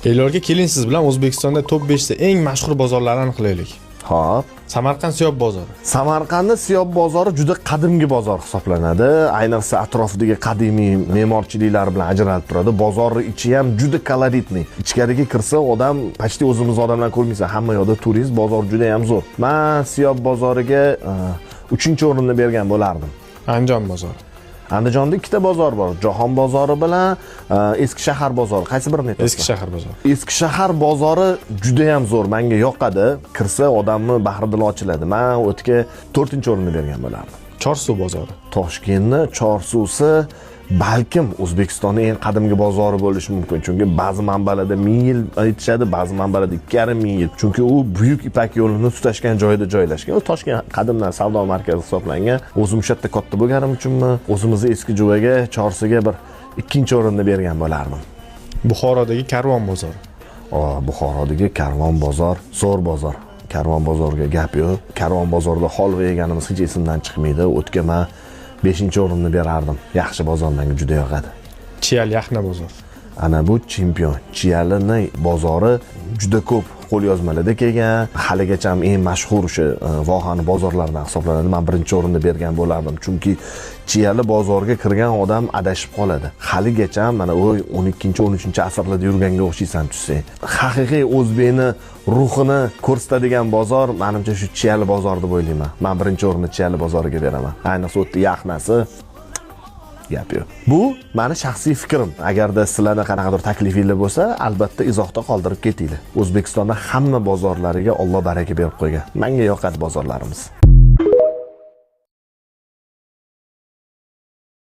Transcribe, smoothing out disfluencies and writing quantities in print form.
Elyorga keling siz bilan O'zbekistonda top 5 ta eng mashhur bozorlarni aniqlaylik. Hop. Samarqand Siyob bozori. Samarqandda Siyob bozori juda qadimgi bozor hisoblanadi. Ayniqsa atrofidagi qadimiy me'morchiliklar bilan ajralib turadi. Bozorning ichi ham juda koloritli. Ichkariga kirsa odam почти o'zimiz odamlar ko'rmaysa, hamma yoqda turist, bozor juda ham zo'r. Men Siyob bozoriga 3-o'rinni bergan bo'lardim. Andijon bozori. Andijonda ikkita bozor bor. Jahon bozori bilan Eski shahar bozori. Qaysi birini aytasiz? Eski shahar bozori. Eski shahar bozori juda ham zo'r. Menga yoqadi. Kirsa odamni bahri dili ochiladi. Men o'tga 4-o'rinni bergan bo'lardim. Chorsuv bozori. Toshkentni Chorsuvsi balkim O'zbekistonning eng qadimgi bozori bo'lishi mumkin. Chunki ba'zi manbalarda 1000 yil aytishadi, ba'zi manbalarda 2,5 yil. Chunki u Buyuk Ipak yo'lini tutashgan joyda joylashgan. U Toshkent qadimdan savdo markazi hisoblangan. O'zim shu yerda katta bo'lganim uchunmi, o'zimizning eski juvaga, Chorsuga bir 2-o'rinni bergan bo'lardim. Buxorodagi Karvon bozori. Buxorodagi Karvon bozor, zo'r bozor. Karvon bozoriga gap yo'q. Karvon bozorida holva yeganimiz hech esimdan chiqmaydi. O'tga men 5-o'rinni berardim. Yaxshi bozor menga juda yoqadi. Chiyal Yaxna bozori. Ana bu chempion. Chiyalning bozori juda ko'p qo'lyozmalarda kelgan. Haligacha ham eng mashhur o'sha vohani bozorlaridan hisoblanadi. Men 1-o'rinni bergan bo'lardim. Chunki Chiyali bozorga kirgan odam adashib qoladi. Haligacha ham mana 12-13 asrlarda yurganga o'xshaysan tussang. Haqiqiy o'zbekni ruhini ko'rsatadigan bozor menimcha shu Chiyali bozor deb o'ylayman. Men 1-o'rinni Chiyali bozoriga beraman. Ayniqsa o'tda yaxnasi gap yo'q. Bu meni shaxsiy fikrim. Agarda sizlarning qanaqadir taklifinglar bo'lsa, albatta izohda qoldirib ketinglar. O'zbekistonda hamma bozorlariga Alloh baraka berib qo'ygan. Menga yoqadi bozorlarimiz.